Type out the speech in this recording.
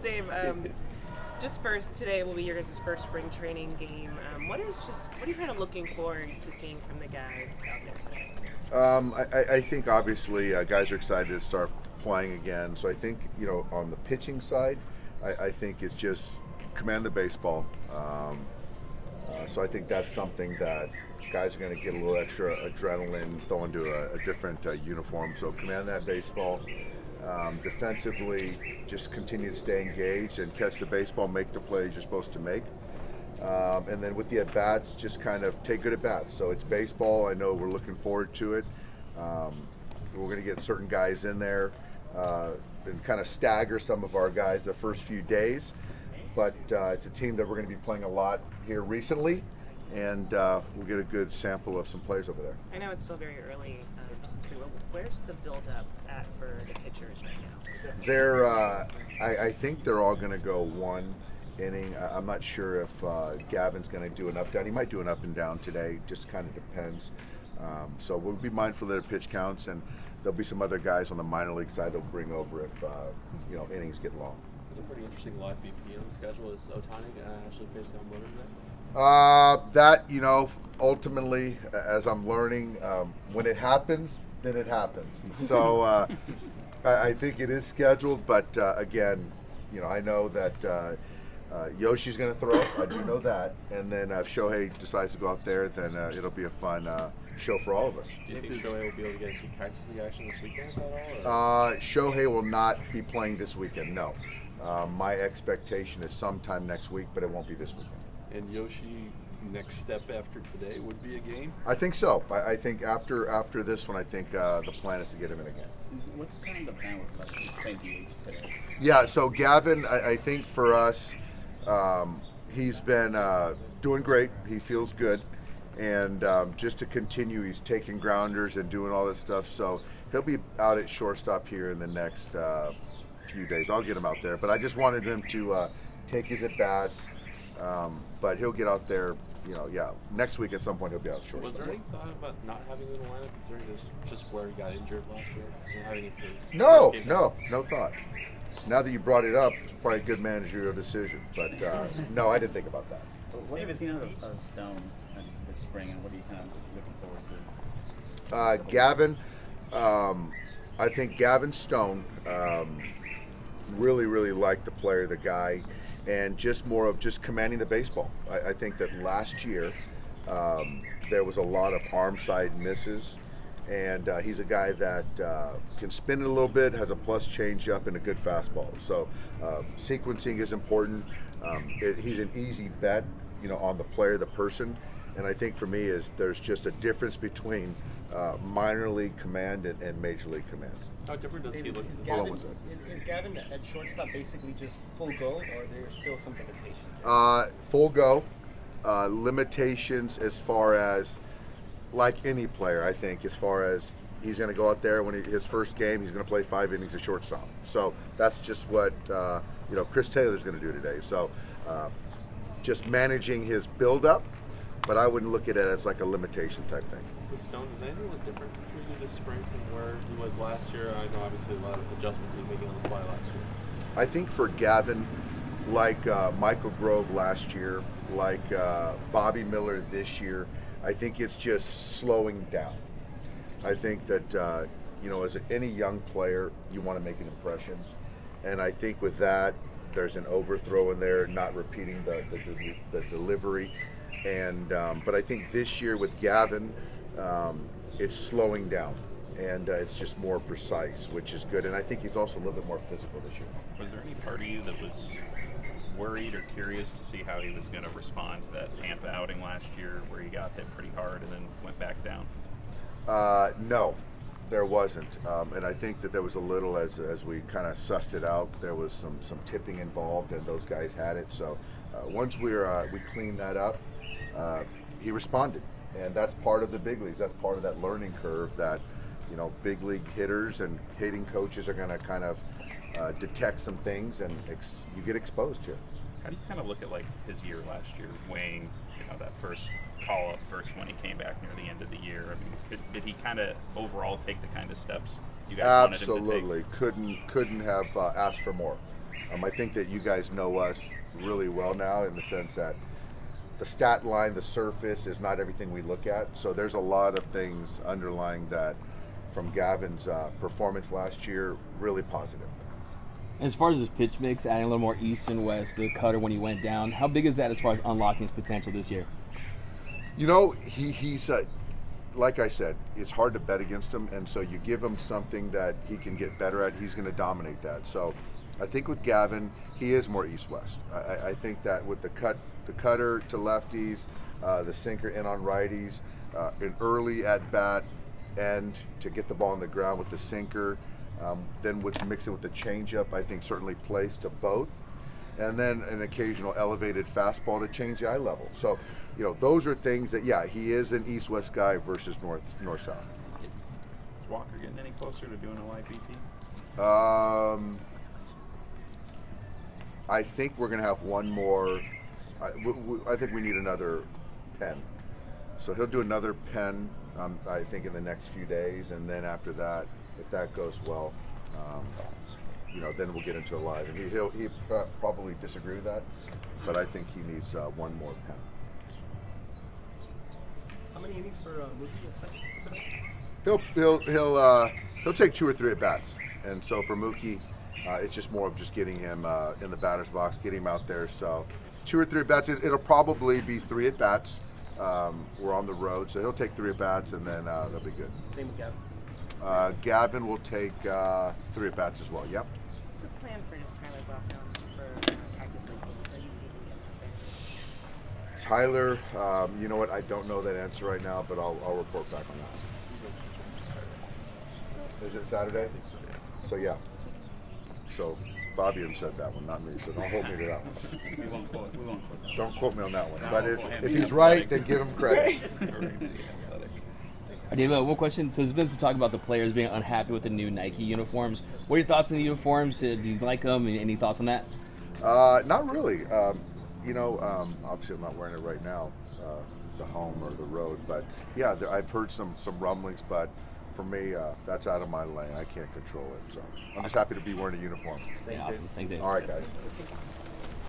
Dave, just first, today will be your guys' first spring training game. What are you kind of looking forward to seeing from the guys out there today? I think obviously guys are excited to start playing again. So I think, on the pitching side, I think it's just command the baseball. So I think that's something that guys are going to get a little extra adrenaline throwing to a different uniform. So command that baseball. Defensively, just continue to stay engaged and catch the baseball, make the plays you're supposed to make. And then with the at-bats, just kind of take good at-bats. So it's baseball. I know we're looking forward to it. We're going to get certain guys in there and kind of stagger some of our guys the first few days. But it's a team that we're going to be playing a lot here recently, and we'll get a good sample of some players over there. I know it's still very early. Where's the build-up at for the pitchers right now? I think they're all going to go one inning. I'm not sure if Gavin's going to do an up down. He might do an up and down today. Just kind of depends. So we'll be mindful of their pitch counts, and there'll be some other guys on the minor league side they'll bring over if innings get long. There's a pretty interesting live BP on the schedule. Is Ohtani going to actually face Yamamoto That ultimately, as I'm learning, when it happens, then it happens. So I think it is scheduled, but again, I know that Yoshi's going to throw. I do know that. And then if Shohei decides to go out there, then it'll be a fun show for all of us. Do you think Shohei will be able to get a kick practicing action this weekend at all? Shohei will not be playing this weekend, no. My expectation is sometime next week, but it won't be this weekend. And Yoshi, next step after today would be a game? I think so. I think after this one, I think the plan is to get him in again. What's kind of the plan with St. today? Yeah, so Gavin, I think for us, he's been doing great. He feels good. And just to continue, he's taking grounders and doing all this stuff. So he'll be out at shortstop here in the next few days. I'll get him out there. But I just wanted him to take his at-bats. But he'll get out there, next week at some point he'll be out at shortstop. Was there any thought about not having him in the lineup considering just where he got injured last year? No thought. Now that you brought it up, it's probably a good managerial decision. But no, I didn't think about that. What have you seen of Stone this spring, and what are you kind of looking forward to? Gavin, I think Gavin Stone really, really liked the player, the guy, and just more of just commanding the baseball. I think that last year there was a lot of arm side misses, and he's a guy that can spin it a little bit, has a plus change up and a good fastball. So sequencing is important. He's an easy bet, on the player, the person. And I think for me there's just a difference between minor league command and major league command. How different does he look? Is Gavin at shortstop basically just full go, or are there still some limitations? Full go. Limitations as far as, like any player, I think, as far as he's going to go out there when his first game, he's going to play 5 innings at shortstop. So that's just what Chris Taylor's going to do today. So just managing his build-up, but I wouldn't look at it as like a limitation type thing. With Stone, does anything look different for you this spring from where he was last year? I know obviously a lot of adjustments he was making on the fly last year. I think for Gavin, like Michael Grove last year, like Bobby Miller this year, I think it's just slowing down. I think that, as any young player, you want to make an impression. And I think with that, there's an overthrow in there, not repeating the delivery. And but I think this year with Gavin, it's slowing down, and it's just more precise, which is good. And I think he's also a little bit more physical this year. Was there any part of you that was worried or curious to see how he was going to respond to that Tampa outing last year where he got hit pretty hard and then went back down? No, there wasn't. And I think that there was a little, as we kind of sussed it out, there was some tipping involved, and those guys had it. So once we cleaned that up, he responded. And that's part of the big leagues. That's part of that learning curve that, big league hitters and hitting coaches are going to kind of detect some things, and you get exposed to it. How do you kind of look at like his year last year, weighing that first call up versus when he came back near the end of the year? I mean, did he kind of overall take the kind of steps you guys wanted him to take? Absolutely, couldn't have asked for more. I think that you guys know us really well now in the sense that the stat line, the surface is not everything we look at. So there's a lot of things underlying that from Gavin's performance last year, really positive. As far as his pitch mix, adding a little more east and west, the cutter when he went down, how big is that as far as unlocking his potential this year? You know, he's like I said, it's hard to bet against him, and so you give him something that he can get better at, he's going to dominate that. So I think with Gavin, he is more east-west. I think that with the cutter to lefties, the sinker in on righties, an early at-bat, and to get the ball on the ground with the sinker, then with mix it with the changeup, I think certainly plays to both. And then an occasional elevated fastball to change the eye level. So, you know, those are things that, yeah, he is an east-west guy versus north-south. Is Walker getting any closer to doing a live BP? I think we're going to have one more. I think we need another pen. So he'll do another pen, I think, in the next few days. And then after that, if that goes well, you know, then we'll get into a live. And he'll probably disagree with that, but I think he needs one more pen. How many innings for Mookie at second today? He'll take 2 or 3 at bats, and so for Mookie, it's just more of just getting him in the batter's box, getting him out there. So 2 or 3 at bats. It'll probably be 3 at bats. We're on the road, so he'll take 3 at bats, and then they'll be good. Same with Gavin. Gavin will take 3 at bats as well. Yep. What's the plan for just Tyler Glasnow for practice and games that you see him get out there? Tyler, you know what? I don't know that answer right now, but I'll report back on that. Is it Saturday? So yeah. So Fabian said that one, not me. So don't hold me to that one. We won't quote. Don't quote me on that one. But if he's right, then give him credit. David, one question. So there's been some talk about the players being unhappy with the new Nike uniforms. What are your thoughts on the uniforms? Do you like them? Any thoughts on that? Not really. You know, obviously I'm not wearing it right now, the home or the road. But yeah, I've heard some rumblings. But for me, that's out of my lane. I can't control it. So I'm just happy to be wearing a uniform. Yeah, awesome. Thanks, Dave. All right, guys.